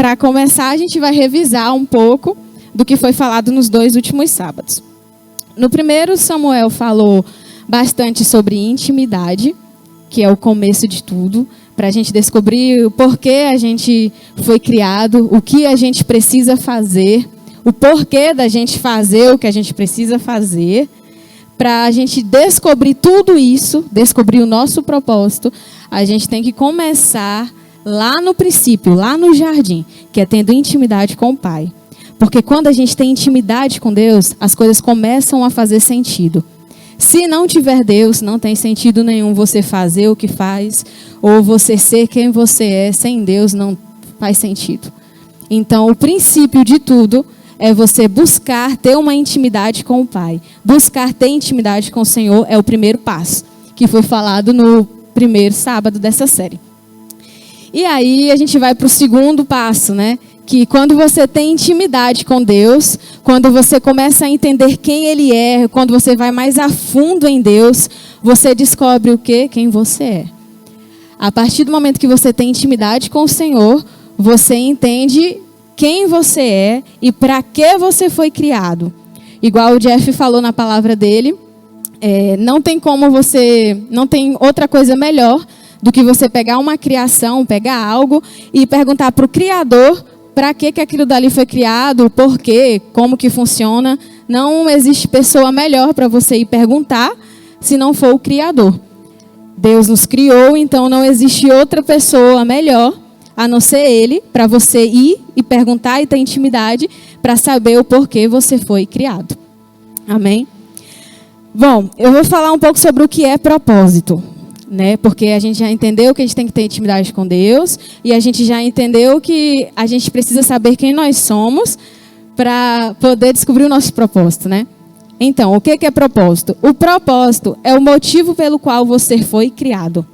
para começar, a gente vai revisar um pouco do que foi falado nos 2 últimos sábados. No primeiro, Samuel falou bastante sobre intimidade, que é o começo de tudo, para a gente descobrir o porquê a gente foi criado, o que a gente precisa fazer, o porquê da gente fazer o que a gente precisa fazer. Para a gente descobrir tudo isso, descobrir o nosso propósito, a gente tem que começar lá no princípio, lá no jardim, que é tendo intimidade com o Pai. Porque quando a gente tem intimidade com Deus, as coisas começam a fazer sentido. Se não tiver Deus, não tem sentido nenhum você fazer o que faz, ou você ser quem você é, sem Deus não faz sentido. Então, o princípio de tudo é você buscar ter uma intimidade com o Pai. Buscar ter intimidade com o Senhor é o primeiro passo, que foi falado no primeiro sábado dessa série. E aí a gente vai para o segundo passo, né? Que quando você tem intimidade com Deus, quando você começa a entender quem Ele é, quando você vai mais a fundo em Deus, você descobre o quê? Quem você é. A partir do momento que você tem intimidade com o Senhor, você entende quem você é e para que você foi criado. Igual o Jeff falou na palavra dele, não tem outra coisa melhor do que você pegar uma criação, pegar algo e perguntar para o Criador para que aquilo dali foi criado, por quê, como que funciona. Não existe pessoa melhor para você ir perguntar se não for o Criador. Deus nos criou, então não existe outra pessoa melhor a não ser Ele, para você ir e perguntar e ter intimidade para saber o porquê você foi criado. Amém? Bom, eu vou falar um pouco sobre o que é propósito, né? Porque a gente já entendeu que a gente tem que ter intimidade com Deus e a gente já entendeu que a gente precisa saber quem nós somos para poder descobrir o nosso propósito, né? Então, o que é propósito? O propósito é o motivo pelo qual você foi criado.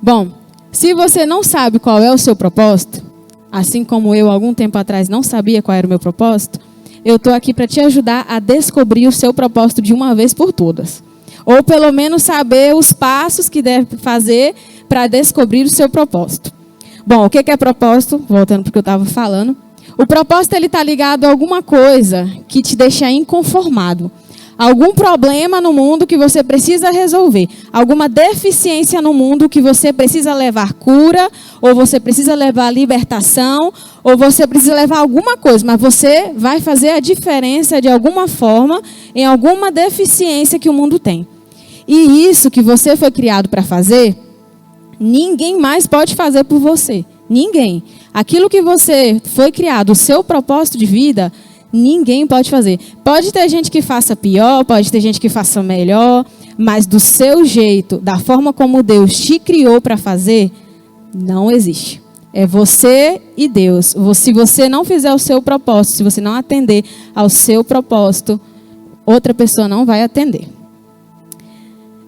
Bom, se você não sabe qual é o seu propósito, assim como eu, algum tempo atrás, não sabia qual era o meu propósito, eu estou aqui para te ajudar a descobrir o seu propósito de uma vez por todas. Ou pelo menos saber os passos que deve fazer para descobrir o seu propósito. Bom, o que é propósito? Voltando para o que eu estava falando. O propósito está ligado a alguma coisa que te deixa inconformado. Algum problema no mundo que você precisa resolver. Alguma deficiência no mundo que você precisa levar cura, ou você precisa levar libertação, ou você precisa levar alguma coisa. Mas você vai fazer a diferença de alguma forma em alguma deficiência que o mundo tem. E isso que você foi criado para fazer, ninguém mais pode fazer por você. Ninguém. Aquilo que você foi criado, o seu propósito de vida, ninguém pode fazer. Pode ter gente que faça pior, pode ter gente que faça melhor, mas do seu jeito, da forma como Deus te criou para fazer, não existe. É você e Deus. Se você não fizer o seu propósito, se você não atender ao seu propósito, outra pessoa não vai atender.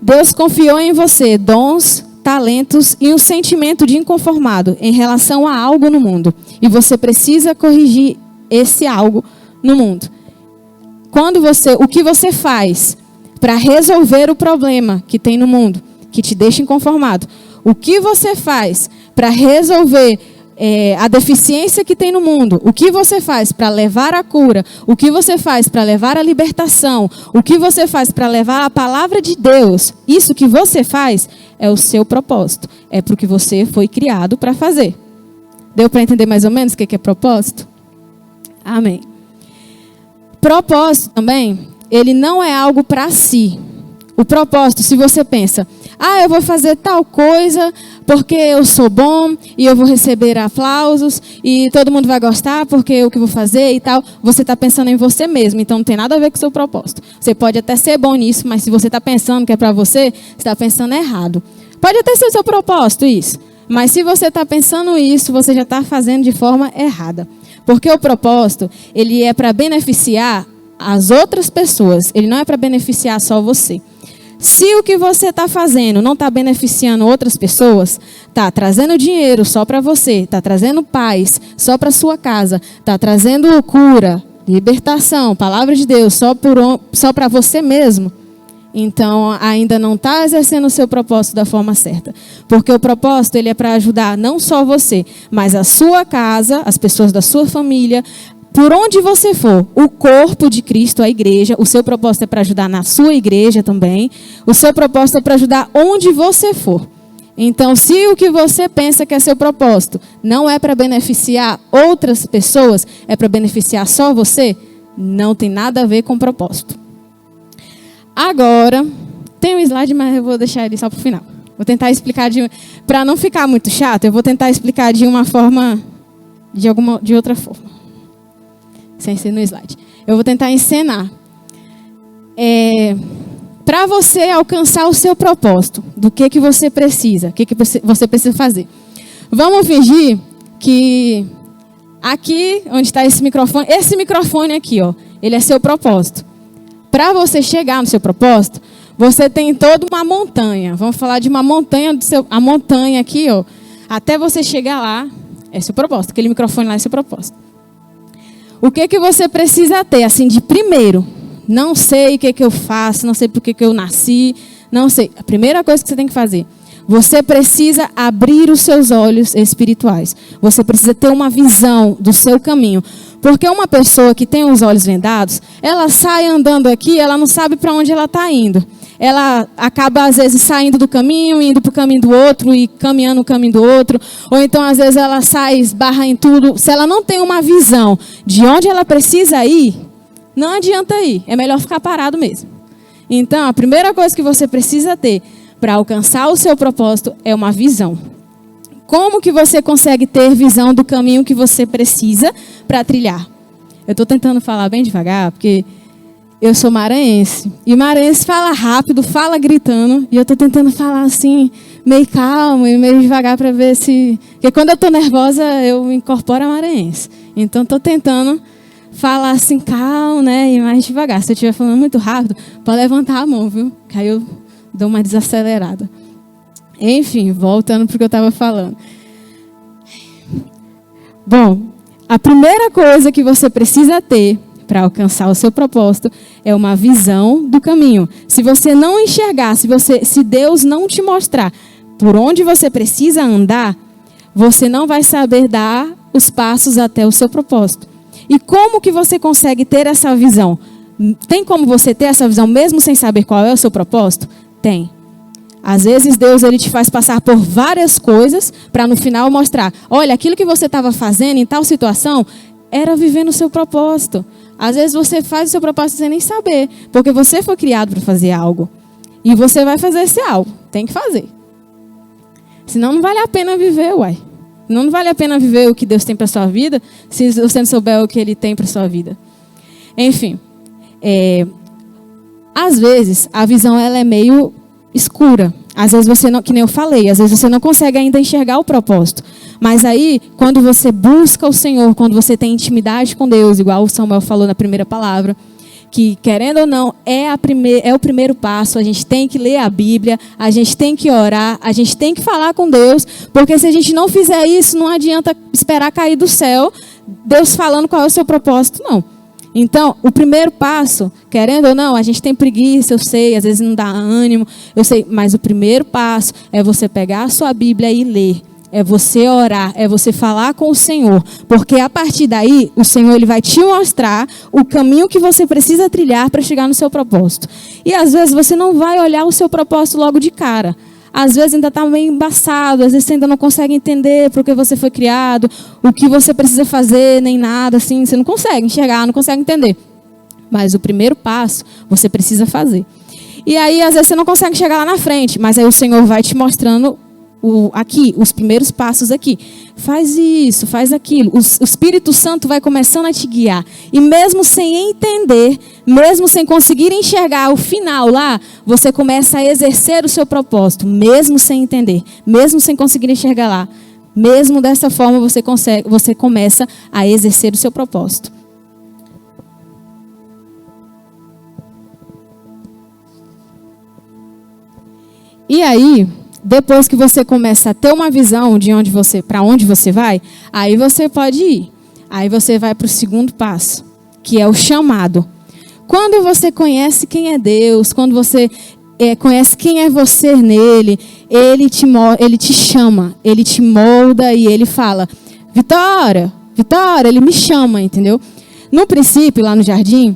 Deus confiou em você dons, talentos e um sentimento de inconformado em relação a algo no mundo. E você precisa corrigir esse algo no mundo. O que você faz para resolver o problema que tem no mundo, que te deixa inconformado? O que você faz para resolver a deficiência que tem no mundo? O que você faz para levar a cura? O que você faz para levar a libertação? O que você faz para levar a palavra de Deus? Isso que você faz é o seu propósito. É para o que você foi criado para fazer. Deu para entender mais ou menos o que é propósito? Amém. Propósito também, ele não é algo para si. O propósito, se você pensa, eu vou fazer tal coisa porque eu sou bom e eu vou receber aplausos e todo mundo vai gostar porque eu que vou fazer e tal. Você está pensando em você mesmo, então não tem nada a ver com o seu propósito. Você pode até ser bom nisso, mas se você está pensando que é para você está pensando errado. Pode até ser o seu propósito isso, mas se você está pensando isso, você já está fazendo de forma errada. Porque o propósito, ele é para beneficiar as outras pessoas, ele não é para beneficiar só você. Se o que você está fazendo não está beneficiando outras pessoas, está trazendo dinheiro só para você, está trazendo paz só para sua casa, está trazendo cura, libertação, palavra de Deus só para você mesmo, então ainda não está exercendo o seu propósito da forma certa. Porque o propósito ele é para ajudar não só você, mas a sua casa, as pessoas da sua família, por onde você for, o corpo de Cristo, a igreja, o seu propósito é para ajudar na sua igreja também, o seu propósito é para ajudar onde você for. Então, se o que você pensa que é seu propósito não é para beneficiar outras pessoas, é para beneficiar só você, não tem nada a ver com propósito. Agora, tem um slide, mas eu vou deixar ele só para o final. Vou tentar explicar, para não ficar muito chato, eu vou tentar explicar de uma forma, de outra forma. Sem ser no slide. Eu vou tentar encenar. Para você alcançar o seu propósito, do que você precisa, o que você precisa fazer. Vamos fingir que aqui, onde está esse microfone aqui, ó, ele é seu propósito. Para você chegar no seu propósito, você tem toda uma montanha. Vamos falar de uma montanha, a montanha aqui, ó, até você chegar lá, é seu propósito. Aquele microfone lá é seu propósito. O que você precisa ter, assim, de primeiro? Não sei o que eu faço, não sei por que eu nasci, não sei. A primeira coisa que você tem que fazer, você precisa abrir os seus olhos espirituais. Você precisa ter uma visão do seu caminho. Porque uma pessoa que tem os olhos vendados, ela sai andando aqui, ela não sabe para onde ela está indo. Ela acaba, às vezes, saindo do caminho, indo para o caminho do outro e caminhando o caminho do outro. Ou então, às vezes, ela sai, esbarra em tudo. Se ela não tem uma visão de onde ela precisa ir, não adianta ir. É melhor ficar parado mesmo. Então, a primeira coisa que você precisa ter para alcançar o seu propósito é uma visão. Como que você consegue ter visão do caminho que você precisa para trilhar? Eu estou tentando falar bem devagar, porque eu sou maranhense. E maranhense fala rápido, fala gritando. E eu estou tentando falar assim, meio calmo e meio devagar para ver se... Porque quando eu estou nervosa, eu incorporo a maranhense. Então, estou tentando falar assim, calmo, né? E mais devagar. Se eu estiver falando muito rápido, pode levantar a mão, viu? Que aí eu dou uma desacelerada. Enfim, voltando para o que eu estava falando. Bom, a primeira coisa que você precisa ter para alcançar o seu propósito é uma visão do caminho. Se você não enxergar, se Deus não te mostrar por onde você precisa andar, você não vai saber dar os passos até o seu propósito. E como que você consegue ter essa visão? Tem como você ter essa visão mesmo sem saber qual é o seu propósito? Tem. Às vezes Deus ele te faz passar por várias coisas para no final mostrar, olha, aquilo que você estava fazendo em tal situação era vivendo o seu propósito. Às vezes você faz o seu propósito sem nem saber, porque você foi criado para fazer algo. E você vai fazer esse algo, tem que fazer. Senão não vale a pena viver, uai. Não vale a pena viver o que Deus tem para a sua vida, se você não souber o que Ele tem para a sua vida. Enfim, às vezes a visão ela é meio escura. Às vezes você não, que nem eu falei, às vezes você não consegue ainda enxergar o propósito. Mas aí, quando você busca o Senhor, quando você tem intimidade com Deus, igual o Samuel falou na primeira palavra, que querendo ou não, é o primeiro passo, a gente tem que ler a Bíblia, a gente tem que orar, a gente tem que falar com Deus, porque se a gente não fizer isso, não adianta esperar cair do céu, Deus falando qual é o seu propósito, não. Então, o primeiro passo, querendo ou não, a gente tem preguiça, eu sei, às vezes não dá ânimo, eu sei, mas o primeiro passo é você pegar a sua Bíblia e ler. É você orar, é você falar com o Senhor. Porque a partir daí, o Senhor ele vai te mostrar o caminho que você precisa trilhar para chegar no seu propósito. E às vezes você não vai olhar o seu propósito logo de cara. Às vezes ainda está meio embaçado, às vezes você ainda não consegue entender por que você foi criado, o que você precisa fazer, nem nada, assim. Você não consegue enxergar, não consegue entender. Mas o primeiro passo, você precisa fazer. E aí, às vezes você não consegue chegar lá na frente, mas aí o Senhor vai te mostrando aqui, os primeiros passos aqui. Faz isso, faz aquilo. O Espírito Santo vai começando a te guiar. E mesmo sem entender, mesmo sem conseguir enxergar o final lá, você começa a exercer o seu propósito, mesmo sem entender, mesmo sem conseguir enxergar lá. Mesmo dessa forma você começa a exercer o seu propósito. E aí, depois que você começa a ter uma visão de para onde você vai, aí você pode ir. Aí você vai para o segundo passo, que é o chamado. Quando você conhece quem é Deus, quando você conhece quem é você nele, ele te chama, ele te molda e ele fala, Vitória, ele me chama, entendeu? No princípio, lá no jardim,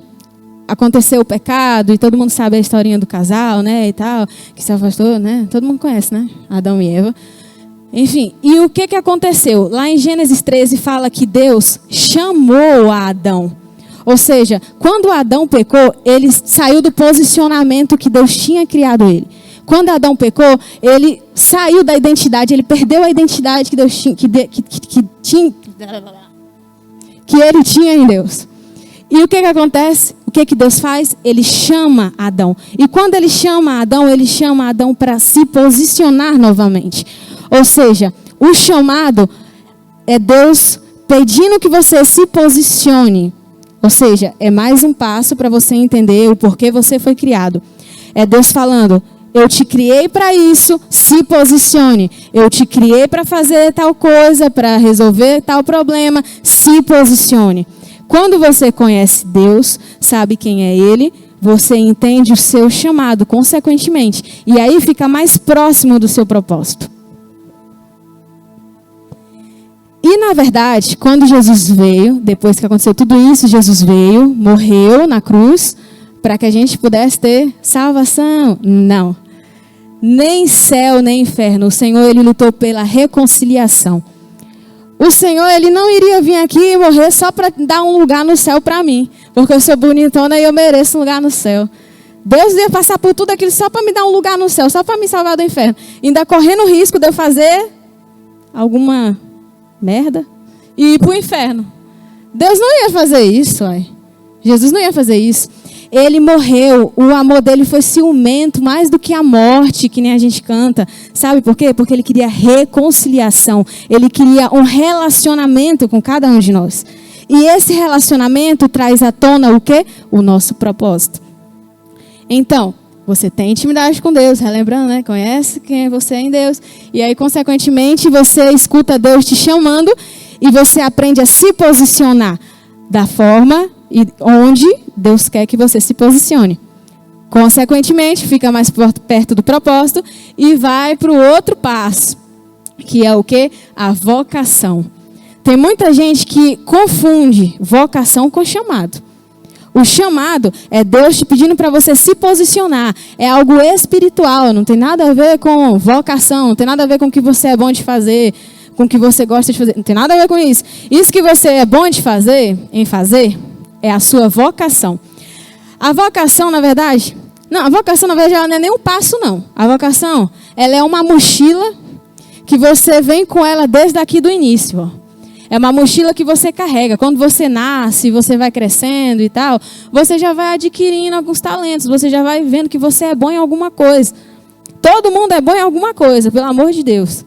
aconteceu o pecado e todo mundo sabe a historinha do casal, né, e tal, que se afastou, né? Todo mundo conhece, né? Adão e Eva. Enfim, e o que aconteceu? Lá em Gênesis 13 fala que Deus chamou a Adão. Ou seja, quando Adão pecou, ele saiu do posicionamento que Deus tinha criado ele. Quando Adão pecou, ele saiu da identidade, ele perdeu a identidade que Deus tinha, que ele tinha em Deus. E o que acontece? O que Deus faz? Ele chama Adão. E quando ele chama Adão para se posicionar novamente. Ou seja, o chamado é Deus pedindo que você se posicione. Ou seja, é mais um passo para você entender o porquê você foi criado. É Deus falando, eu te criei para isso, se posicione. Eu te criei para fazer tal coisa, para resolver tal problema, se posicione. Quando você conhece Deus, sabe quem é Ele, você entende o seu chamado, consequentemente. E aí fica mais próximo do seu propósito. E, na verdade, quando Jesus veio, depois que aconteceu tudo isso, Jesus veio, morreu na cruz, para que a gente pudesse ter salvação. Não. Nem céu, nem inferno. O Senhor, Ele lutou pela reconciliação. O Senhor, Ele não iria vir aqui e morrer só para dar um lugar no céu para mim. Porque eu sou bonitona e eu mereço um lugar no céu. Deus ia passar por tudo aquilo só para me dar um lugar no céu, só para me salvar do inferno. Ainda correndo o risco de eu fazer alguma merda e ir para o inferno. Deus não ia fazer isso, ué. Jesus não ia fazer isso. Ele morreu, o amor dele foi ciumento mais do que a morte, que nem a gente canta. Sabe por quê? Porque ele queria reconciliação. Ele queria um relacionamento com cada um de nós. E esse relacionamento traz à tona o quê? O nosso propósito. Então, você tem intimidade com Deus, relembrando, né? Conhece quem você é em Deus. E aí, consequentemente, você escuta Deus te chamando e você aprende a se posicionar da forma e onde Deus quer que você se posicione. Consequentemente, fica mais perto do propósito e vai para o outro passo, que é o quê? A vocação. Tem muita gente que confunde vocação com chamado. O chamado é Deus te pedindo para você se posicionar. É algo espiritual, não tem nada a ver com vocação, não tem nada a ver com o que você é bom de fazer, com o que você gosta de fazer. Não tem nada a ver com isso. Isso que você é bom de fazer, é a sua vocação. A vocação, na verdade, ela não é nem um passo, não. A vocação, ela é uma mochila que você vem com ela desde aqui do início, ó. É uma mochila que você carrega. Quando você nasce, você vai crescendo e tal, você já vai adquirindo alguns talentos, você já vai vendo que você é bom em alguma coisa. Todo mundo é bom em alguma coisa, pelo amor de Deus.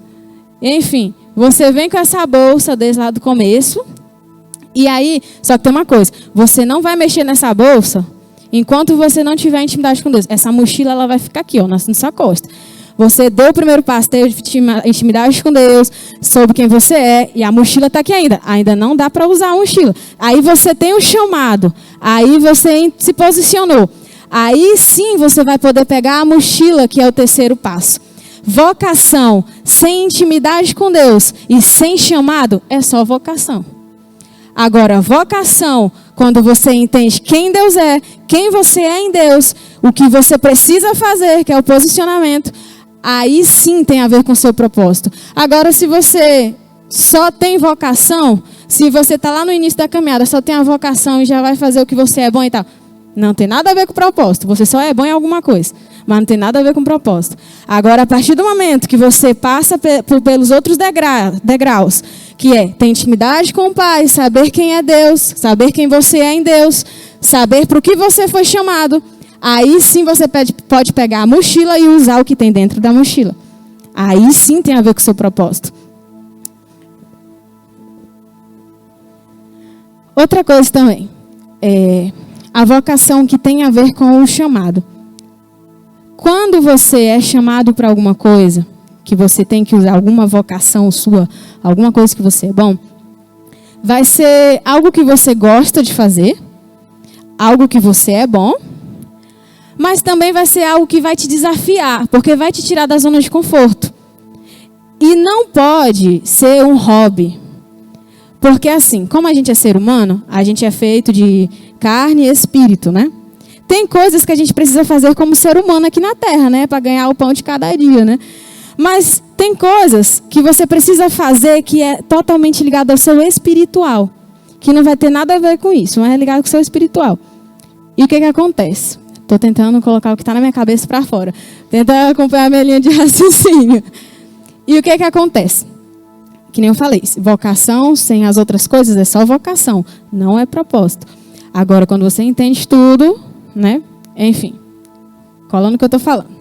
Enfim, você vem com essa bolsa desde lá do começo, e aí, só que tem uma coisa, você não vai mexer nessa bolsa enquanto você não tiver intimidade com Deus. Essa mochila ela vai ficar aqui, ó, na sua costa. Você deu o primeiro passo, teve intimidade com Deus, soube quem você é, e a mochila está aqui ainda. Ainda não dá para usar a mochila. Aí você tem um chamado, aí você se posicionou. Aí sim você vai poder pegar a mochila, que é o terceiro passo. Vocação sem intimidade com Deus e sem chamado é só vocação. Agora, vocação, quando você entende quem Deus é, quem você é em Deus, o que você precisa fazer, que é o posicionamento, aí sim tem a ver com o seu propósito. Agora, se você só tem vocação, se você está lá no início da caminhada, só tem a vocação e já vai fazer o que você é bom e tal, não tem nada a ver com o propósito. Você só é bom em alguma coisa, mas não tem nada a ver com o propósito. Agora, a partir do momento que você passa pelos outros degraus, que é ter intimidade com o Pai, saber quem é Deus, saber quem você é em Deus, saber para o que você foi chamado, aí sim você pode pegar a mochila e usar o que tem dentro da mochila. Aí sim tem a ver com o seu propósito. Outra coisa também, a vocação que tem a ver com o chamado. Quando você é chamado para alguma coisa, que você tem que usar alguma vocação sua, alguma coisa que você é bom, vai ser algo que você gosta de fazer, algo que você é bom, mas também vai ser algo que vai te desafiar, porque vai te tirar da zona de conforto. E não pode ser um hobby. Porque assim, como a gente é ser humano, a gente é feito de carne e espírito, né? Tem coisas que a gente precisa fazer como ser humano aqui na Terra, né? Para ganhar o pão de cada dia, né? Mas tem coisas que você precisa fazer que é totalmente ligado ao seu espiritual. Que não vai ter nada a ver com isso, mas é ligado com o seu espiritual. E o que acontece? Estou tentando colocar o que está na minha cabeça para fora. Tentar acompanhar a minha linha de raciocínio. E o que acontece? Que nem eu falei, vocação sem as outras coisas é só vocação, não é propósito. Agora, quando você entende tudo, né? Enfim, cola no que eu estou falando.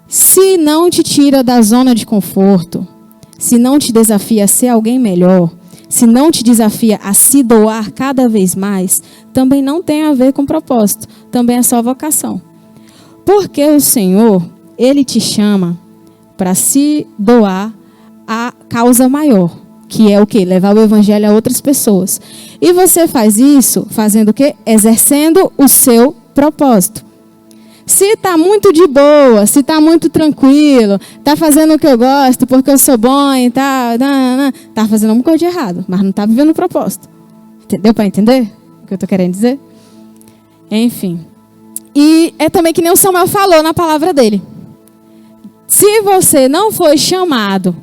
Se não te tira da zona de conforto, se não te desafia a ser alguém melhor, se não te desafia a se doar cada vez mais, também não tem a ver com propósito, também é só vocação. Porque o Senhor, Ele te chama para se doar à causa maior, que é o quê? Levar o evangelho a outras pessoas. E você faz isso fazendo o quê? Exercendo o seu propósito. Se está muito de boa, se está muito tranquilo, está fazendo o que eu gosto porque eu sou bom e tal, está fazendo alguma coisa de errado, mas não está vivendo o propósito. Deu para entender o que eu estou querendo dizer? Enfim. E é também que nem o Samuel falou na palavra dele. Se você não foi chamado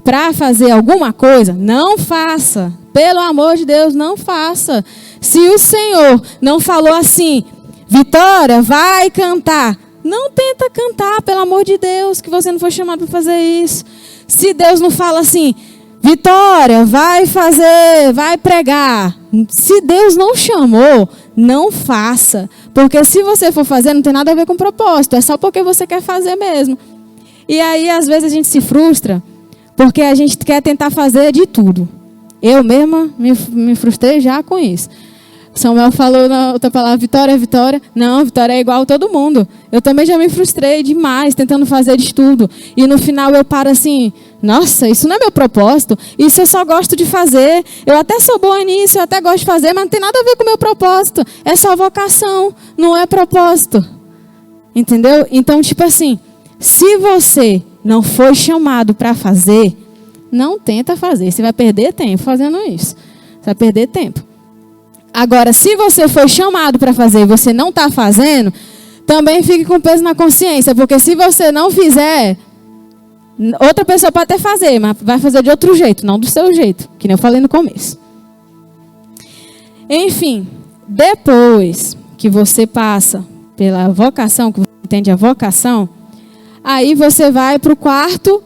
para fazer alguma coisa, não faça. Pelo amor de Deus, não faça. Se o Senhor não falou assim, Vitória, vai cantar. Não tenta cantar, pelo amor de Deus, que você não foi chamado para fazer isso. Se Deus não fala assim, Vitória, vai fazer, vai pregar. Se Deus não chamou, não faça. Porque se você for fazer, não tem nada a ver com propósito. É só porque você quer fazer mesmo. E aí, às vezes, a gente se frustra porque a gente quer tentar fazer de tudo. Eu mesma me frustrei já com isso. Samuel falou na outra palavra, Vitória, Vitória. Não, Vitória é igual a todo mundo. Eu também já me frustrei demais tentando fazer de tudo. E no final eu paro assim, nossa, isso não é meu propósito. Isso eu só gosto de fazer. Eu até sou boa nisso, eu até gosto de fazer, mas não tem nada a ver com o meu propósito. É só vocação, não é propósito. Entendeu? Então, tipo assim, se você não foi chamado para fazer, não tenta fazer. Você vai perder tempo fazendo isso. Você vai perder tempo. Agora, se você foi chamado para fazer e você não está fazendo, também fique com peso na consciência. Porque se você não fizer, outra pessoa pode até fazer, mas vai fazer de outro jeito, não do seu jeito. Que nem eu falei no começo. Enfim, depois que você passa pela vocação, que você entende a vocação, aí você vai para o quarto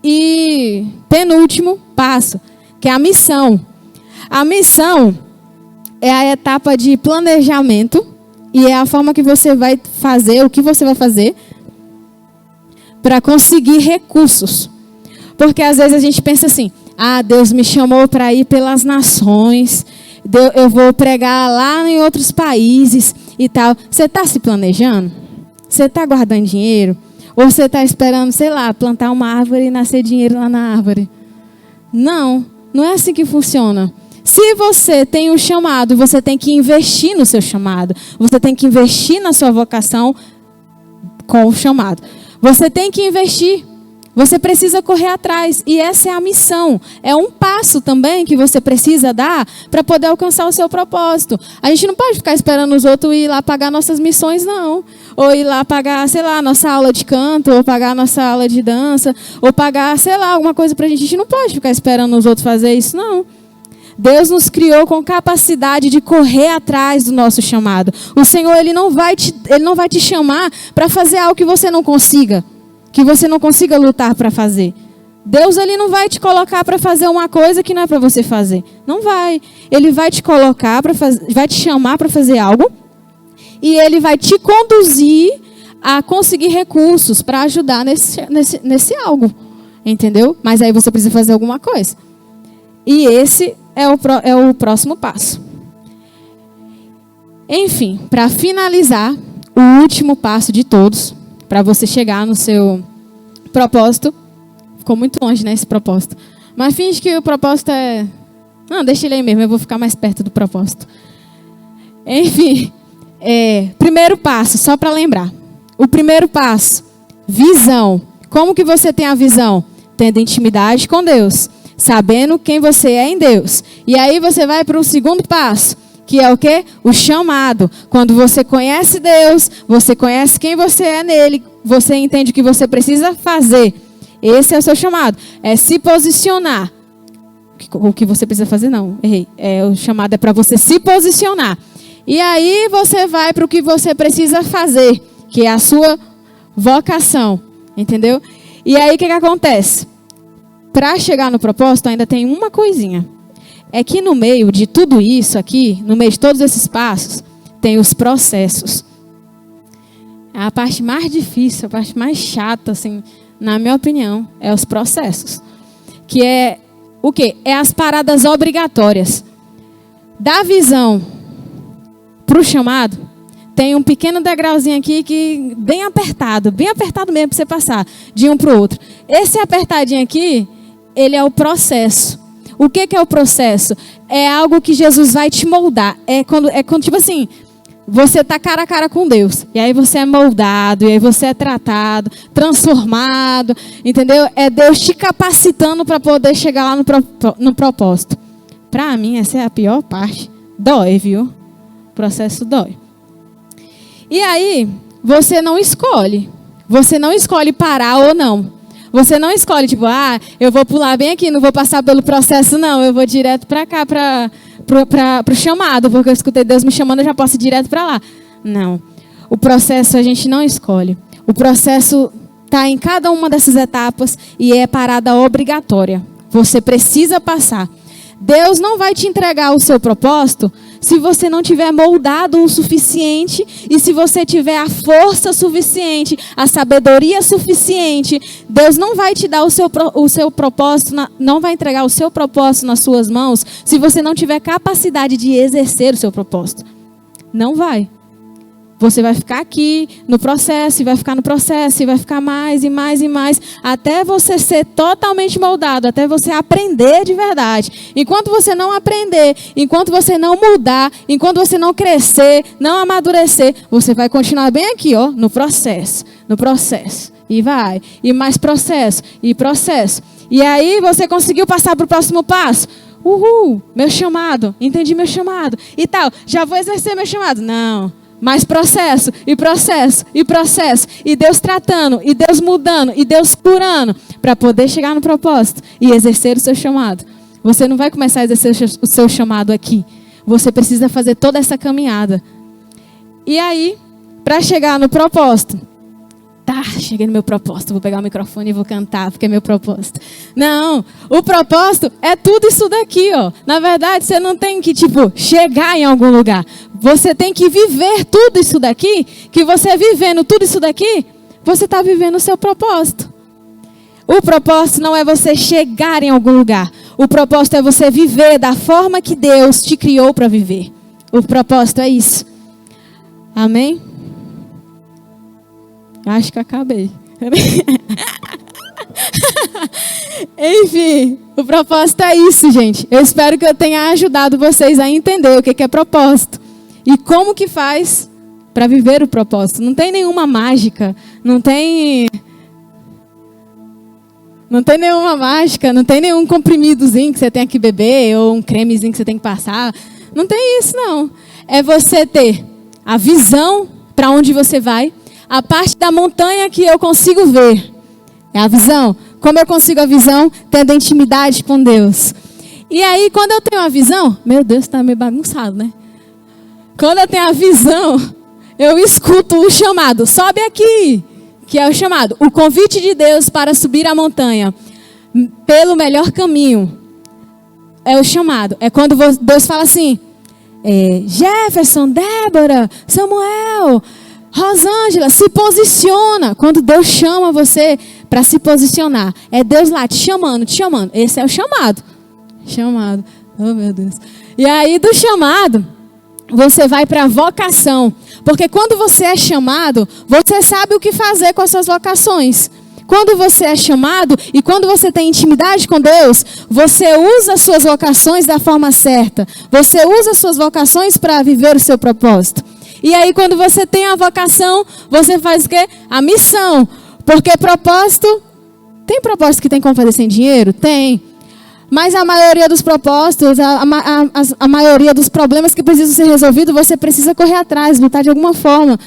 e penúltimo passo, que é a missão. A missão é a etapa de planejamento e é a forma que você vai fazer, o que você vai fazer para conseguir recursos. Porque às vezes a gente pensa assim, Deus me chamou para ir pelas nações, eu vou pregar lá em outros países e tal. Você está se planejando? Você está guardando dinheiro? Ou você está esperando, sei lá, plantar uma árvore e nascer dinheiro lá na árvore? Não, não é assim que funciona. Se você tem um chamado, você tem que investir no seu chamado. Você tem que investir na sua vocação com o chamado. Você tem que investir. Você precisa correr atrás. E essa é a missão. É um passo também que você precisa dar para poder alcançar o seu propósito. A gente não pode ficar esperando os outros ir lá pagar nossas missões, não. Ou ir lá pagar, sei lá, nossa aula de canto, ou pagar nossa aula de dança, ou pagar, sei lá, alguma coisa pra gente. A gente não pode ficar esperando os outros fazer isso, não. Deus nos criou com capacidade de correr atrás do nosso chamado. O Senhor, Ele não vai te chamar para fazer algo que você não consiga lutar para fazer. Deus, Ele não vai te colocar para fazer uma coisa que não é para você fazer. Não vai. Ele vai te colocar vai te chamar para fazer algo e Ele vai te conduzir a conseguir recursos para ajudar nesse algo. Entendeu? Mas aí você precisa fazer alguma coisa. E esse é o próximo passo. Enfim, para finalizar, o último passo de todos, para você chegar no seu propósito. Ficou muito longe, né, esse propósito. Mas finge que o propósito é Não, deixa ele aí mesmo, eu vou ficar mais perto do propósito. Enfim, primeiro passo, só para lembrar. O primeiro passo, visão. Como que você tem a visão? Tendo intimidade com Deus, sabendo quem você é em Deus. E aí você vai para o segundo passo, que é o quê? O chamado. Quando você conhece Deus, você conhece quem você é nele, você entende o que você precisa fazer. Esse é o seu chamado. É se posicionar. O que você precisa fazer, não. Errei. O chamado é para você se posicionar. E aí você vai para o que você precisa fazer, que é a sua vocação. Entendeu? E aí o que acontece? Para chegar no propósito ainda tem uma coisinha. É que no meio de tudo isso aqui, no meio de todos esses passos, tem os processos. A parte mais difícil, a parte mais chata, assim, na minha opinião, é os processos. Que é o quê? É as paradas obrigatórias. Da visão para o chamado, tem um pequeno degrauzinho aqui que bem apertado mesmo para você passar de um para o outro. Esse apertadinho aqui, ele é o processo. O que é o processo? É algo que Jesus vai te moldar. É quando tipo assim, você está cara a cara com Deus. E aí você é moldado, e aí você é tratado, transformado, entendeu? É Deus te capacitando para poder chegar lá no propósito. Para mim, essa é a pior parte. Dói, viu? O processo dói. E aí, você não escolhe. Você não escolhe parar ou não. Você não escolhe, tipo, eu vou pular bem aqui, não vou passar pelo processo, não. Eu vou direto para cá, para o chamado, porque eu escutei Deus me chamando, eu já posso ir direto para lá. Não. O processo a gente não escolhe. O processo está em cada uma dessas etapas e é parada obrigatória. Você precisa passar. Deus não vai te entregar o seu propósito se você não tiver moldado o suficiente e se você tiver a força suficiente, a sabedoria suficiente. Deus não vai te dar o seu propósito, não vai entregar o seu propósito nas suas mãos se você não tiver capacidade de exercer o seu propósito. Não vai. Você vai ficar aqui no processo, e vai ficar no processo, e vai ficar mais e mais e mais, até você ser totalmente moldado, até você aprender de verdade. Enquanto você não aprender, enquanto você não mudar, enquanto você não crescer, não amadurecer, você vai continuar bem aqui, ó, no processo. E vai, e mais processo, e processo. E aí você conseguiu passar para o próximo passo. Uhul, meu chamado, entendi meu chamado. E tal, já vou exercer meu chamado. Não. Mais processo, e processo, e processo. E Deus tratando, e Deus mudando, e Deus curando. Para poder chegar no propósito e exercer o seu chamado. Você não vai começar a exercer o seu chamado aqui. Você precisa fazer toda essa caminhada. E aí, para chegar no propósito. Cheguei no meu propósito. Vou pegar o microfone e vou cantar, porque é meu propósito. Não, o propósito é tudo isso daqui, ó. Na verdade, você não tem que, chegar em algum lugar. Você tem que viver tudo isso daqui, que você vivendo tudo isso daqui, você está vivendo o seu propósito. O propósito não é você chegar em algum lugar. O propósito é você viver da forma que Deus te criou para viver. O propósito é isso. Amém? Acho que acabei. Enfim, o propósito é isso, gente. Eu espero que eu tenha ajudado vocês a entender o que é propósito. E como que faz para viver o propósito. Não tem nenhuma mágica, não tem nenhuma mágica, não tem nenhum comprimidozinho que você tem que beber ou um cremezinho que você tem que passar. Não tem isso, não. É você ter a visão para onde você vai. A parte da montanha que eu consigo ver. É a visão. Como eu consigo a visão? Tendo intimidade com Deus. E aí, quando eu tenho a visão... Meu Deus, está meio bagunçado, né? Quando eu tenho a visão, eu escuto o chamado. Sobe aqui. Que é o chamado. O convite de Deus para subir a montanha. Pelo melhor caminho. É o chamado. É quando Deus fala assim... Jefferson, Débora, Samuel... Rosângela, se posiciona. Quando Deus chama você para se posicionar. É Deus lá te chamando, te chamando. Esse é o chamado. Chamado. Oh, meu Deus. E aí do chamado, você vai para a vocação. Porque quando você é chamado, você sabe o que fazer com as suas vocações. quando você é chamado e quando você tem intimidade com Deus, você usa as suas vocações da forma certa. Você usa as suas vocações para viver o seu propósito. E aí, quando você tem a vocação, você faz o quê? A missão. Porque propósito... Tem propósito que tem como fazer sem dinheiro? Tem. Mas a maioria dos propósitos, a maioria dos problemas que precisam ser resolvidos, você precisa correr atrás, lutar de alguma forma.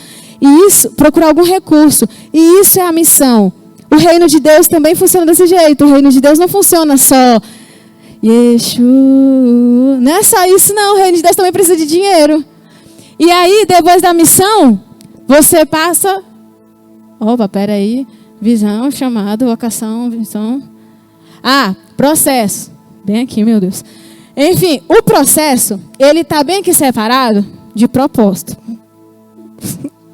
E isso, procurar algum recurso. E isso é a missão. O reino de Deus também funciona desse jeito. O reino de Deus não funciona só... Yeshua. Não é só isso, não. O reino de Deus também precisa de dinheiro. E aí, depois da missão, você passa... Opa, peraí. Visão, chamado, vocação, missão... processo. Bem aqui, meu Deus. Enfim, o processo, ele está bem aqui separado de propósito.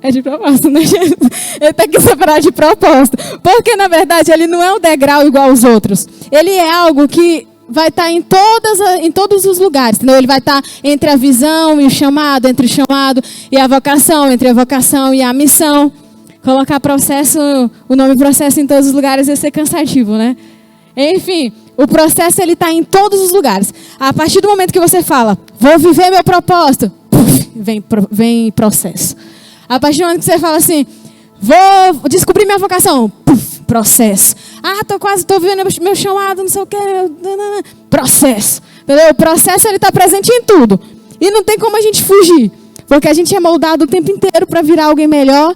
É de propósito, né, gente? Ele está aqui separado de propósito. Porque, na verdade, ele não é um degrau igual aos outros. Ele é algo que vai estar em todos os lugares. Entendeu? Ele vai estar entre a visão e o chamado, entre o chamado e a vocação, entre a vocação e a missão. Colocar processo, o nome processo em todos os lugares vai ser cansativo, né? Enfim, o processo ele está em todos os lugares. A partir do momento que você fala, vou viver meu propósito, vem processo. A partir do momento que você fala assim, vou descobrir minha vocação, processo. Tô vivendo meu chamado, não sei o quê, processo. Entendeu? O processo ele está presente em tudo. E não tem como a gente fugir, porque a gente é moldado o tempo inteiro para virar alguém melhor.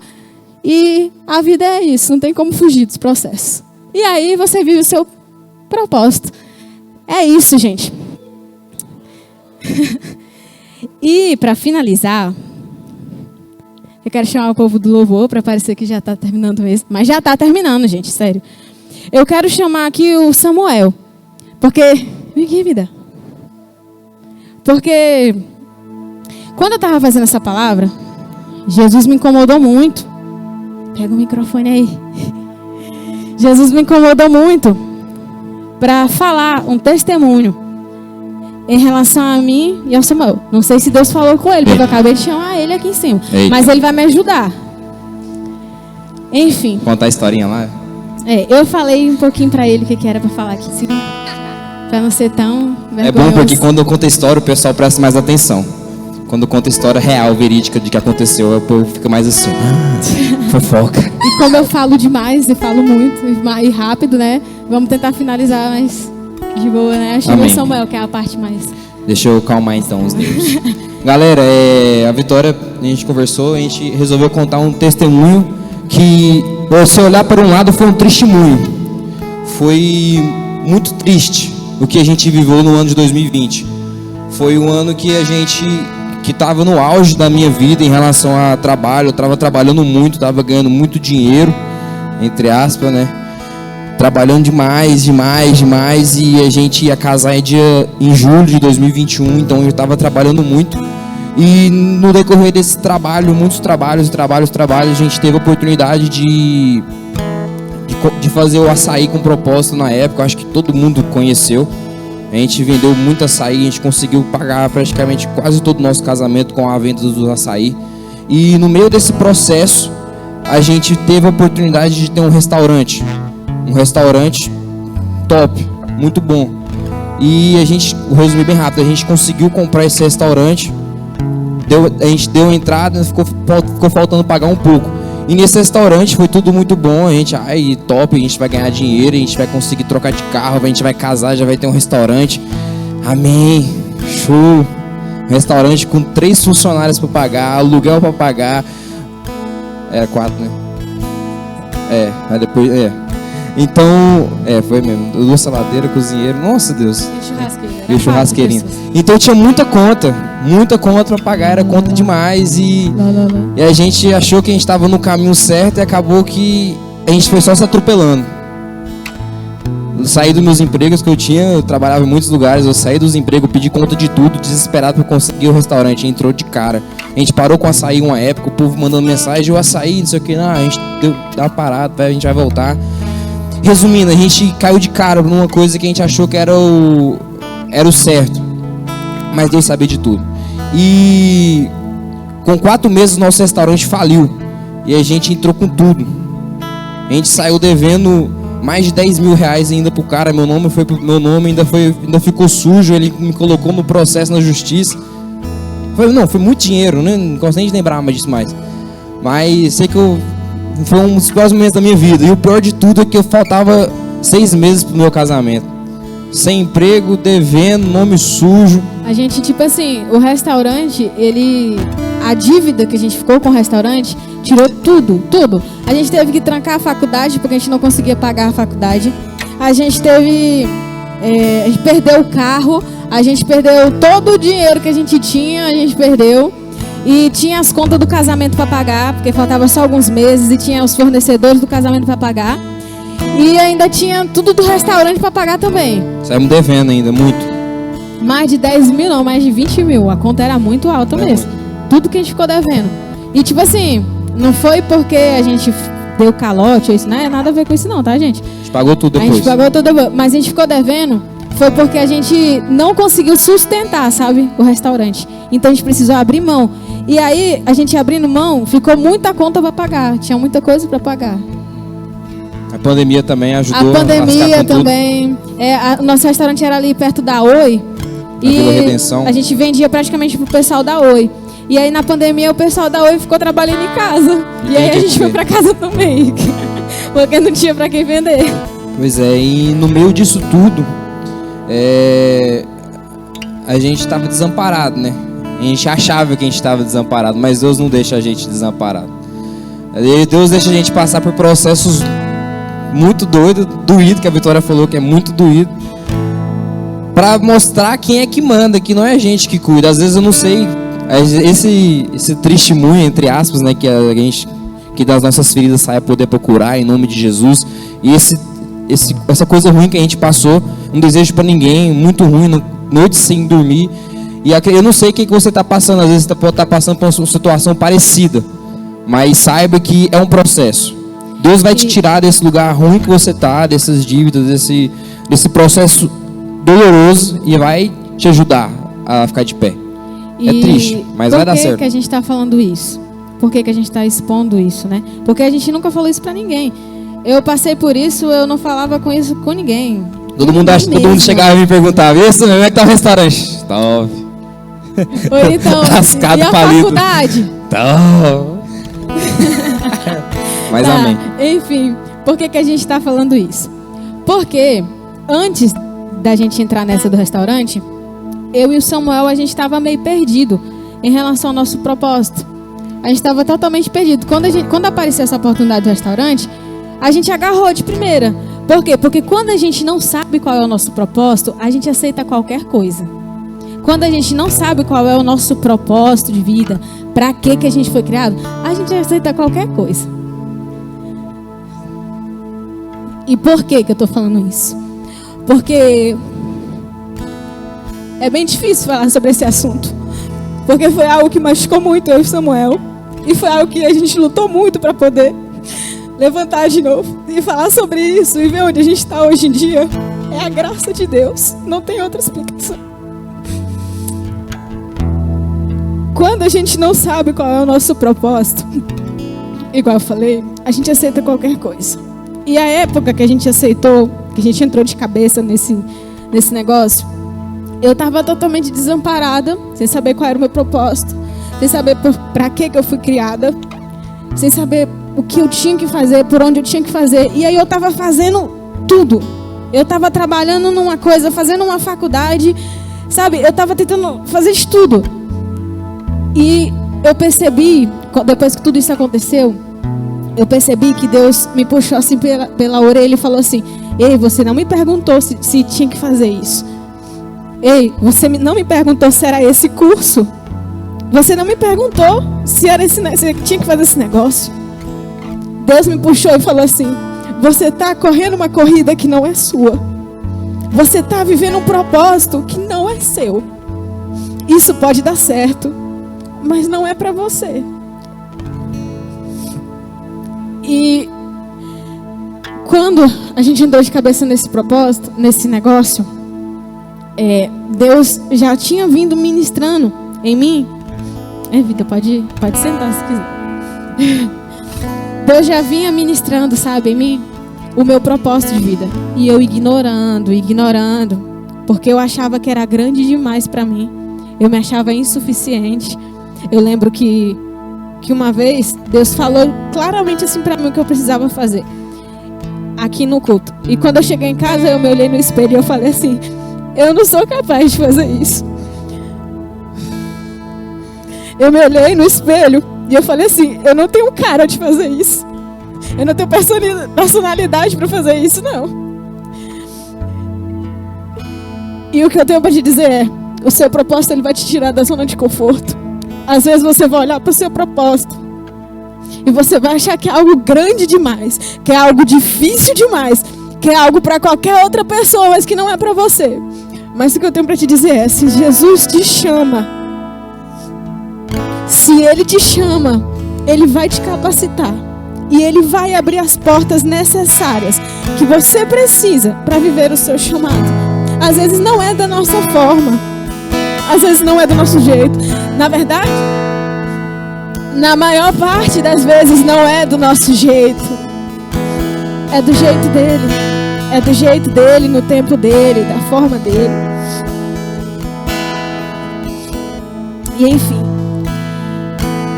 E a vida é isso, não tem como fugir dos processos. E aí você vive o seu propósito. É isso, gente. E para finalizar, eu quero chamar o povo do louvor para parecer que já está terminando mesmo. Mas já está terminando, gente, sério. Eu quero chamar aqui o Samuel. Porque... Vem aqui, vida. Porque... Quando eu estava fazendo essa palavra, Jesus me incomodou muito. Pega o microfone aí. Jesus me incomodou muito para falar um testemunho em relação a mim e ao Samuel. Não sei se Deus falou com ele, porque eu acabei de chamar ele aqui em cima. Eita. Mas ele vai me ajudar. Enfim. Contar a historinha lá? Eu falei um pouquinho para ele o que era para falar aqui em cima. Para não ser tão vergonhoso. É bom porque quando eu conto a história, o pessoal presta mais atenção. Quando conta a história real, verídica de que aconteceu, o povo fica mais assim, fofoca. E como eu falo demais, e falo muito, e rápido, né? Vamos tentar finalizar mais de boa, né? Acho que o Samuel, que é a parte mais... Deixa eu calmar então os nervos. Galera, a Vitória, a gente conversou, a gente resolveu contar um testemunho que, se olhar para um lado, foi um testemunho. Foi muito triste o que a gente viveu no ano de 2020. Foi um ano que a gente... que estava no auge da minha vida em relação a trabalho. Eu estava trabalhando muito, estava ganhando muito dinheiro, entre aspas, né? Trabalhando demais, e a gente ia casar em julho de 2021, então eu estava trabalhando muito. E no decorrer desse trabalho, muitos trabalhos, a gente teve a oportunidade de fazer o açaí com propósito na época. Eu acho que todo mundo conheceu. A gente vendeu muito açaí, a gente conseguiu pagar praticamente quase todo o nosso casamento com a venda do açaí. E no meio desse processo, a gente teve a oportunidade de ter um restaurante top, muito bom. E a gente, vou resumir bem rápido, a gente conseguiu comprar esse restaurante, a gente deu a entrada, ficou faltando pagar um pouco. E nesse restaurante foi tudo muito bom, a gente, top, a gente vai ganhar dinheiro, a gente vai conseguir trocar de carro, a gente vai casar, já vai ter um restaurante. Amém, show. Um restaurante com 3 funcionários para pagar, aluguel para pagar. Era 4, né? Mas depois, Então, foi mesmo. 2 saladeiras, cozinheiro, nossa Deus. E churrasqueirinho. Então tinha muita conta para pagar, era conta demais. E a gente achou que a gente estava no caminho certo e acabou que a gente foi só se atropelando. Eu saí dos meus empregos que eu trabalhava em muitos lugares, eu saí dos empregos, pedi conta de tudo, desesperado para conseguir o restaurante, entrou de cara. A gente parou com o açaí uma época, o povo mandando mensagem, o açaí, não sei o que, a gente deu uma parada, a gente vai voltar. Resumindo, a gente caiu de cara numa coisa que a gente achou que era o certo, mas Deus sabia de tudo. E com 4 meses o nosso restaurante faliu e a gente entrou com tudo. A gente saiu devendo mais de 10 mil reais ainda pro cara. Meu nome ainda ficou sujo. Ele me colocou no processo na justiça. Foi muito dinheiro, né? Não gosto nem de lembrar mais disso mais. Mas sei que foi um dos piores momentos da minha vida. E o pior de tudo é que eu faltava 6 meses pro meu casamento. Sem emprego, devendo, nome sujo. A gente, tipo assim, o restaurante, a dívida que a gente ficou com o restaurante, tirou tudo. A gente teve que trancar a faculdade, porque a gente não conseguia pagar a faculdade. A gente perdeu o carro, a gente perdeu todo o dinheiro que a gente tinha, a gente perdeu. E tinha as contas do casamento para pagar, porque faltava só alguns meses, e tinha os fornecedores do casamento para pagar. E ainda tinha tudo do restaurante para pagar também. Saímos devendo ainda, muito. Mais de 10 mil, não, mais de 20 mil. A conta era muito alta mesmo. Tudo que a gente ficou devendo. E tipo assim, não foi porque a gente deu calote ou isso, não é nada a ver com isso não, tá, gente? A gente pagou tudo depois. A gente pagou tudo depois, mas a gente ficou devendo. Foi porque a gente não conseguiu sustentar, sabe, o restaurante. Então a gente precisou abrir mão. E aí, a gente abrindo mão, ficou muita conta para pagar. Tinha muita coisa para pagar. A pandemia também ajudou. A pandemia também. O nosso restaurante era ali perto da Oi. E a gente vendia praticamente pro pessoal da Oi. E aí na pandemia o pessoal da Oi ficou trabalhando em casa. E aí a gente foi para casa também. Porque não tinha para quem vender. Pois é, e no meio disso tudo, a gente estava desamparado, né? A gente achava que a gente estava desamparado, mas Deus não deixa a gente desamparado. Deus deixa a gente passar por processos muito doído, que a Vitória falou que é muito doído, para mostrar quem é que manda, que não é a gente que cuida. Às vezes eu não sei, esse testemunho, entre aspas, né, que a gente, que das nossas feridas sai a poder procurar em nome de Jesus, e essa coisa ruim que a gente passou, não desejo para ninguém, muito ruim, noite sem dormir. E eu não sei o que você está passando, às vezes você pode estar passando por uma situação parecida, mas saiba que é um processo. Deus vai te tirar desse lugar ruim que você está, dessas dívidas, desse processo doloroso, e vai te ajudar a ficar de pé. É triste, mas vai dar certo. Por que a gente está falando isso? Por que a gente está expondo isso, né? Porque a gente nunca falou isso para ninguém. Eu passei por isso, eu não falava com isso com ninguém. Todo mundo chegava e me perguntava: e esse como é que tá o restaurante? Top. Ou então, rascado, e a faculdade? Top. Mas tá, amém. Enfim, por que a gente está falando isso? Porque antes da gente entrar nessa do restaurante, eu e o Samuel, a gente estava meio perdido em relação ao nosso propósito. A gente estava totalmente perdido. Quando apareceu essa oportunidade do restaurante, a gente agarrou de primeira. Por quê? Porque quando a gente não sabe qual é o nosso propósito, a gente aceita qualquer coisa. Quando a gente não sabe qual é o nosso propósito de vida, para que a gente foi criado, a gente aceita qualquer coisa. E por que eu estou falando isso? Porque é bem difícil falar sobre esse assunto. Porque foi algo que machucou muito eu e Samuel. E foi algo que a gente lutou muito para poder levantar de novo e falar sobre isso e ver onde a gente está hoje em dia. É a graça de Deus, não tem outra explicação. Quando a gente não sabe qual é o nosso propósito, igual eu falei, a gente aceita qualquer coisa. E a época que a gente aceitou, que a gente entrou de cabeça nesse negócio, eu estava totalmente desamparada, sem saber qual era o meu propósito, sem saber para que eu fui criada, sem saber o que eu tinha que fazer, por onde eu tinha que fazer. E aí eu estava fazendo tudo. Eu estava trabalhando numa coisa, fazendo uma faculdade, sabe? Eu estava tentando fazer de tudo. E eu percebi, depois que tudo isso aconteceu, eu percebi que Deus me puxou assim pela orelha e falou assim: ei, você não me perguntou se tinha que fazer isso. Ei, você não me perguntou se era esse curso. Você não me perguntou se tinha que fazer esse negócio. Deus me puxou e falou assim: você está correndo uma corrida que não é sua. Você está vivendo um propósito que não é seu. Isso pode dar certo, mas não é para você. E quando a gente entrou de cabeça nesse propósito, nesse negócio, Deus já tinha vindo ministrando em mim. Vida, pode sentar se quiser. Deus já vinha ministrando, sabe, em mim, o meu propósito de vida. E eu ignorando, porque eu achava que era grande demais para mim. Eu me achava insuficiente. Eu lembro que uma vez Deus falou claramente assim para mim o que eu precisava fazer aqui no culto. E quando eu cheguei em casa, eu me olhei no espelho e eu falei assim: eu não sou capaz de fazer isso. Eu me olhei no espelho e eu falei assim: eu não tenho cara de fazer isso. Eu não tenho personalidade para fazer isso, não. E o que eu tenho para te dizer é: o seu propósito, ele vai te tirar da zona de conforto. Às vezes você vai olhar para o seu propósito e você vai achar que é algo grande demais, que é algo difícil demais, que é algo para qualquer outra pessoa, mas que não é para você. Mas o que eu tenho para te dizer é: se Jesus te chama, se Ele te chama, Ele vai te capacitar. E Ele vai abrir as portas necessárias que você precisa para viver o seu chamado. Às vezes não é da nossa forma, às vezes não é do nosso jeito. Na verdade, na maior parte das vezes não é do nosso jeito. É do jeito dele. É do jeito dele, no tempo dele, da forma dele. E enfim,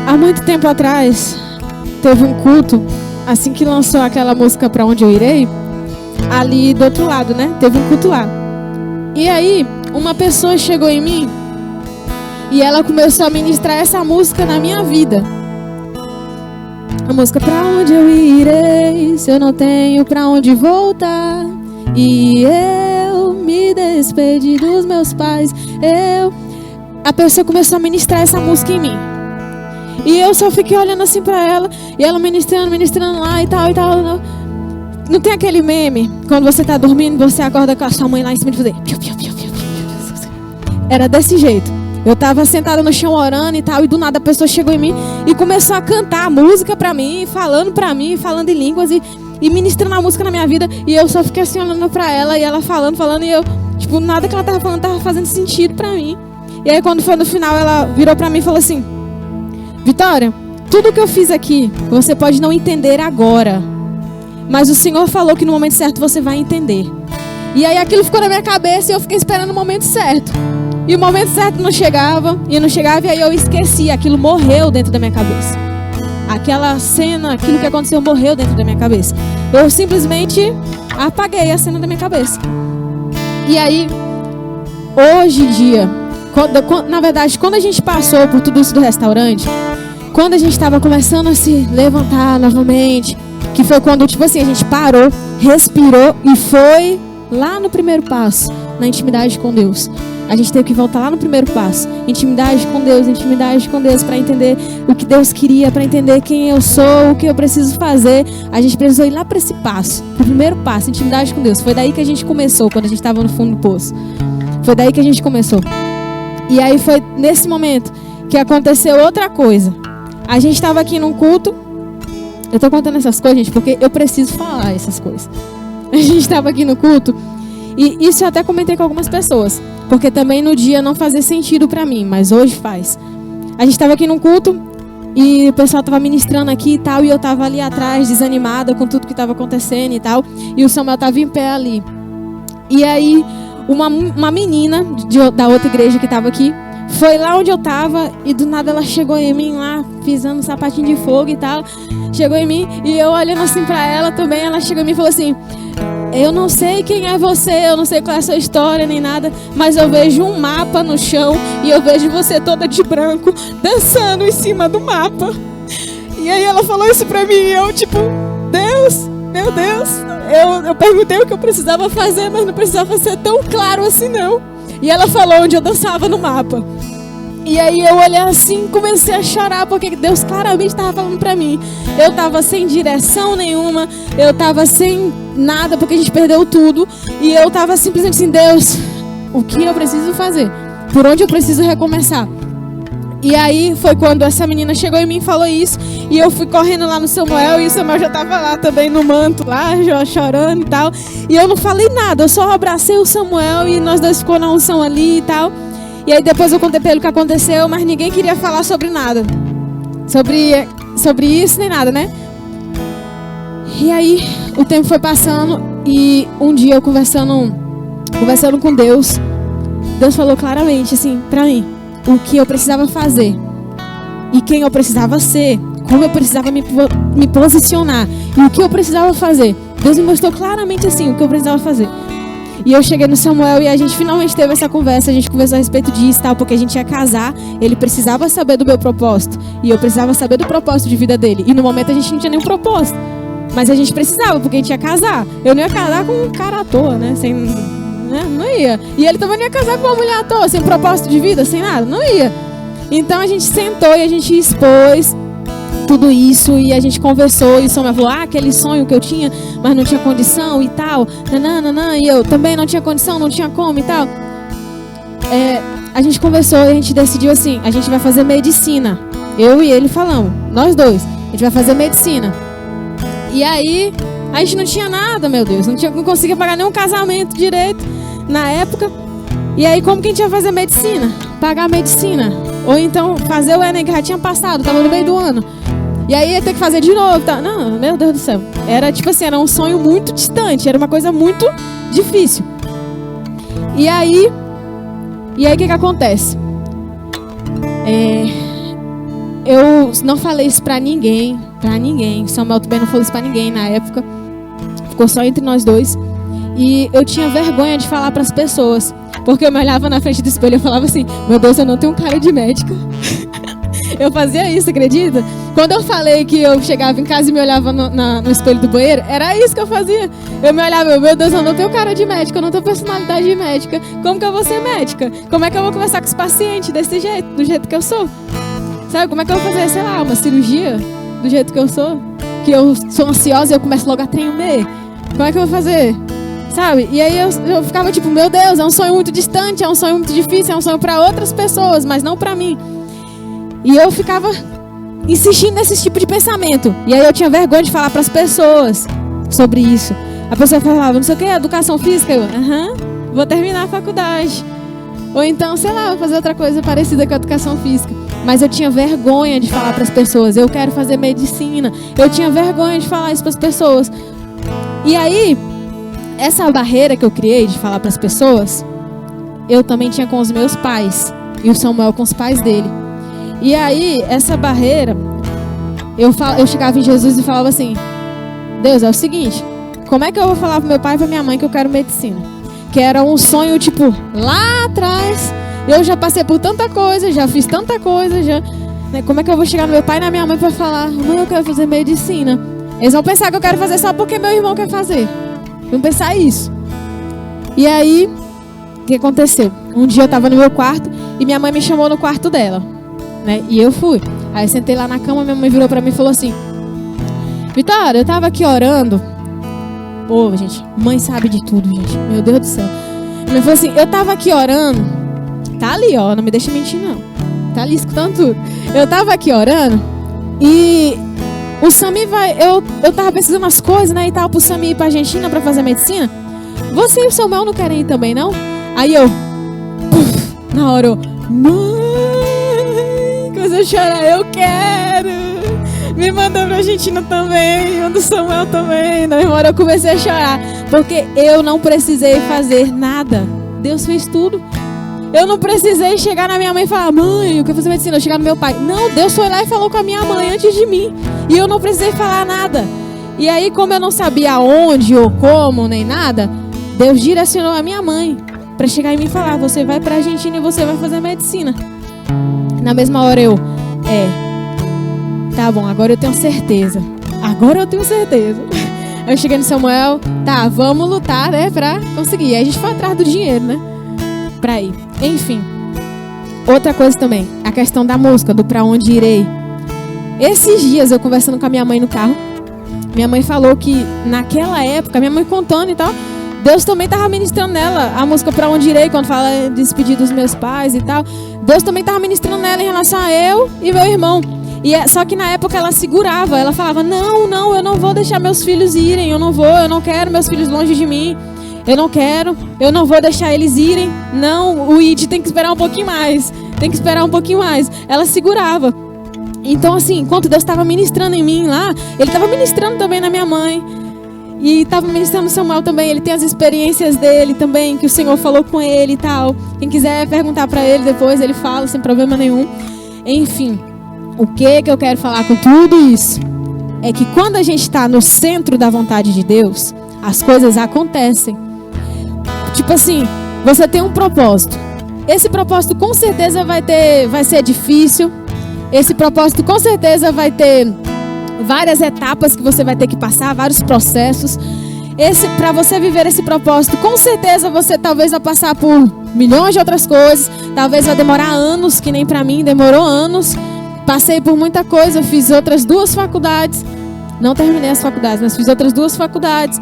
há muito tempo atrás teve um culto, assim que lançou aquela música Pra Onde Eu Irei, ali do outro lado, né? Teve um culto lá. E aí, uma pessoa chegou em mim e ela começou a ministrar essa música na minha vida. A música: pra onde eu irei, se eu não tenho pra onde voltar, e eu me despedi dos meus pais. A pessoa começou a ministrar essa música em mim. E eu só fiquei olhando assim pra ela, e ela ministrando lá e tal. Não tem aquele meme, quando você tá dormindo, você acorda com a sua mãe lá em cima de você. Era desse jeito. Eu tava sentada no chão orando e tal, e do nada a pessoa chegou em mim e começou a cantar a música pra mim, falando em línguas e ministrando a música na minha vida. E eu só fiquei assim olhando pra ela, e ela falando, e eu, tipo, nada que ela tava falando tava fazendo sentido pra mim. E aí quando foi no final, ela virou pra mim e falou assim: Vitória, tudo que eu fiz aqui, você pode não entender agora, mas o Senhor falou que no momento certo você vai entender. E aí aquilo ficou na minha cabeça e eu fiquei esperando o momento certo. E o momento certo não chegava, e aí eu esqueci, aquilo morreu dentro da minha cabeça. Aquela cena, aquilo que aconteceu morreu dentro da minha cabeça. Eu simplesmente apaguei a cena da minha cabeça. E aí, hoje em dia, na verdade, quando a gente passou por tudo isso do restaurante, quando a gente estava começando a se levantar novamente, que foi quando, tipo assim, a gente parou, respirou e foi lá no primeiro passo, na intimidade com Deus. A gente teve que voltar lá no primeiro passo. Intimidade com Deus, para entender o que Deus queria, para entender quem eu sou, o que eu preciso fazer. A gente precisou ir lá para esse passo, pro primeiro passo, intimidade com Deus. Foi daí que a gente começou, quando a gente estava no fundo do poço. Foi daí que a gente começou. E aí foi nesse momento que aconteceu outra coisa. A gente estava aqui num culto. Eu tô contando essas coisas, gente, porque eu preciso falar essas coisas. A gente estava aqui no culto. E isso eu até comentei com algumas pessoas, porque também no dia não fazia sentido pra mim, mas hoje faz. A gente estava aqui num culto e o pessoal estava ministrando aqui e tal, e eu estava ali atrás, desanimada com tudo que estava acontecendo e tal, e o Samuel estava em pé ali. E aí, uma menina da outra igreja que estava aqui, foi lá onde eu estava, e do nada ela chegou em mim lá, pisando um sapatinho de fogo e tal, chegou em mim, e eu olhando assim pra ela também, ela chegou em mim e falou assim: eu não sei quem é você, eu não sei qual é a sua história nem nada, mas eu vejo um mapa no chão e eu vejo você toda de branco dançando em cima do mapa. E aí ela falou isso pra mim e eu tipo, Deus, meu Deus, eu perguntei o que eu precisava fazer, mas não precisava ser tão claro assim não. E ela falou onde eu dançava no mapa. E aí eu olhei assim, comecei a chorar, porque Deus claramente estava falando pra mim. Eu estava sem direção nenhuma, eu estava sem nada, porque a gente perdeu tudo. E eu estava simplesmente assim: Deus, o que eu preciso fazer? Por onde eu preciso recomeçar? E aí foi quando essa menina chegou em mim e falou isso. E eu fui correndo lá no Samuel, e o Samuel já estava lá também no manto, lá chorando e tal. E eu não falei nada, eu só abracei o Samuel e nós dois ficamos na unção ali e tal. E aí depois eu contei pra ele o que aconteceu, mas ninguém queria falar sobre nada. Sobre isso nem nada, né? E aí o tempo foi passando e um dia eu conversando com Deus falou claramente assim pra mim o que eu precisava fazer e quem eu precisava ser, como eu precisava me posicionar e o que eu precisava fazer. Deus me mostrou claramente assim o que eu precisava fazer. E eu cheguei no Samuel e a gente finalmente teve essa conversa. A gente conversou a respeito disso, tal, porque a gente ia casar. Ele precisava saber do meu propósito e eu precisava saber do propósito de vida dele. E no momento a gente não tinha nenhum propósito, mas a gente precisava, porque a gente ia casar. Eu não ia casar com um cara à toa, né? Sem, né? Não ia. E ele também não ia casar com uma mulher à toa, sem propósito de vida, sem nada. Não ia. Então a gente sentou e a gente expôs tudo isso e a gente conversou. E o Samuel falou, aquele sonho que eu tinha, mas não tinha condição e tal. Nananana, e eu também não tinha condição, não tinha como e tal. A gente conversou e a gente decidiu assim, a gente vai fazer medicina. Eu e ele falamos, nós dois, a gente vai fazer medicina. E aí, a gente não tinha nada, meu Deus, não conseguia pagar nenhum casamento direito na época. E aí, como que a gente ia fazer medicina? Pagar medicina. Ou então, fazer o Enem, que já tinha passado, tava no meio do ano. E aí, ia ter que fazer de novo. Tá? Não, meu Deus do céu. Era tipo assim, era um sonho muito distante, era uma coisa muito difícil. E aí, o que acontece? Eu não falei isso pra ninguém. Samuel também não falou isso pra ninguém na época. Ficou só entre nós dois. E eu tinha vergonha de falar pras pessoas, porque eu me olhava na frente do espelho e eu falava assim, meu Deus, eu não tenho cara de médica. Eu fazia isso, acredita? Quando eu falei que eu chegava em casa e me olhava no espelho do banheiro, era isso que eu fazia. Eu me olhava, meu Deus, eu não tenho cara de médica, eu não tenho personalidade de médica. Como que eu vou ser médica? Como é que eu vou conversar com os pacientes desse jeito, do jeito que eu sou? Sabe, como é que eu vou fazer, sei lá, uma cirurgia do jeito que eu sou? Que eu sou ansiosa e eu começo logo a tremer. Como é que eu vou fazer? Sabe? E aí eu ficava tipo, meu Deus, é um sonho muito distante, é um sonho muito difícil, é um sonho para outras pessoas, mas não para mim. E eu ficava insistindo nesse tipo de pensamento. E aí eu tinha vergonha de falar para as pessoas sobre isso. A pessoa falava, não sei o que, educação física. Eu, vou terminar a faculdade. Ou então, sei lá, vou fazer outra coisa parecida com a educação física. Mas eu tinha vergonha de falar para as pessoas, eu quero fazer medicina. Eu tinha vergonha de falar isso para as pessoas. E aí, essa barreira que eu criei de falar para as pessoas, eu também tinha com os meus pais. E o Samuel com os pais dele. E aí, essa barreira, eu chegava em Jesus e falava assim, Deus, é o seguinte, como é que eu vou falar pro meu pai e pra minha mãe que eu quero medicina? Que era um sonho, tipo, lá atrás, eu já passei por tanta coisa, já fiz tanta coisa, né? Como é que eu vou chegar no meu pai e na minha mãe pra falar, mãe, eu quero fazer medicina? Eles vão pensar que eu quero fazer só porque meu irmão quer fazer. Vão pensar isso. E aí, o que aconteceu? Um dia eu tava no meu quarto e minha mãe me chamou no quarto dela. Né? E eu fui. Aí eu sentei lá na cama, minha mãe virou pra mim e falou assim, Vitória, eu tava aqui orando. Pô, gente, mãe sabe de tudo, gente. Meu Deus do céu. Ela falou assim, eu tava aqui orando. Tá ali, ó, não me deixa mentir não. Tá ali escutando tudo. Eu tava aqui orando e o Sami vai... Eu tava precisando das coisas, né, e tal, pro Sami ir pra Argentina pra fazer medicina. Você e o Samuel não querem ir também, não? Aí eu... na hora eu... Comecei a chorar, eu quero. Me mandou pra Argentina também, manda o Samuel também. Na hora eu comecei a chorar, porque eu não precisei fazer nada. Deus fez tudo. Eu não precisei chegar na minha mãe e falar, mãe, eu quero fazer medicina, eu chegar no meu pai. Não, Deus foi lá e falou com a minha mãe antes de mim. E eu não precisei falar nada. E aí, como eu não sabia onde ou como, nem nada, Deus direcionou a minha mãe pra chegar e me falar, você vai pra Argentina e você vai fazer medicina. Na mesma hora eu, tá bom, agora eu tenho certeza. Aí eu cheguei no Samuel, tá, vamos lutar, né, pra conseguir. Aí a gente foi atrás do dinheiro, né, pra ir. Enfim, outra coisa também, a questão da música, do pra onde irei. Esses dias eu conversando com a minha mãe no carro, minha mãe falou que naquela época, minha mãe contando e tal, Deus também estava ministrando nela a música Pra Onde Irei, quando fala despedir dos meus pais e tal. Deus também estava ministrando nela em relação a eu e meu irmão. Só que na época ela segurava, ela falava, não, eu não vou deixar meus filhos irem, eu não quero meus filhos longe de mim, eu não vou deixar eles irem, não, o ID tem que esperar um pouquinho mais, Ela segurava. Então, assim, enquanto Deus estava ministrando em mim lá, Ele estava ministrando também na minha mãe. E estava ministrando no Samuel também. Ele tem as experiências dele também, que o Senhor falou com ele e tal. Quem quiser perguntar para ele depois, ele fala sem problema nenhum. Enfim, o que eu quero falar com tudo isso? É que quando a gente está no centro da vontade de Deus, as coisas acontecem. Tipo assim, você tem um propósito. Esse propósito com certeza vai ser difícil. Esse propósito com certeza vai ter várias etapas que você vai ter que passar, vários processos. Para você viver esse propósito, com certeza você talvez vai passar por milhões de outras coisas. Talvez vai demorar anos, que nem para mim demorou anos. Passei por muita coisa, fiz outras 2 faculdades. Não terminei as faculdades, mas fiz outras 2 faculdades.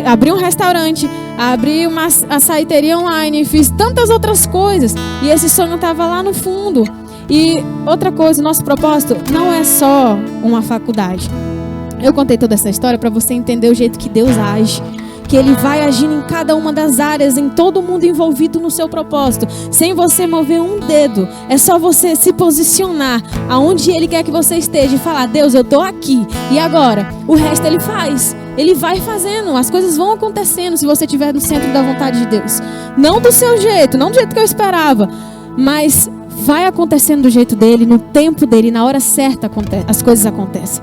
Abri um restaurante, abri uma açaiteria online, fiz tantas outras coisas. E esse sonho estava lá no fundo. E outra coisa, o nosso propósito não é só uma faculdade. Eu contei toda essa história para você entender o jeito que Deus age. Que Ele vai agindo em cada uma das áreas, em todo mundo envolvido no seu propósito, sem você mover um dedo. É só você se posicionar aonde Ele quer que você esteja e falar: Deus, eu estou aqui. E agora? O resto Ele faz. Ele vai fazendo, as coisas vão acontecendo se você estiver no centro da vontade de Deus. Não do seu jeito, não do jeito que eu esperava, mas vai acontecendo do jeito dele, no tempo dele, na hora certa as coisas acontecem.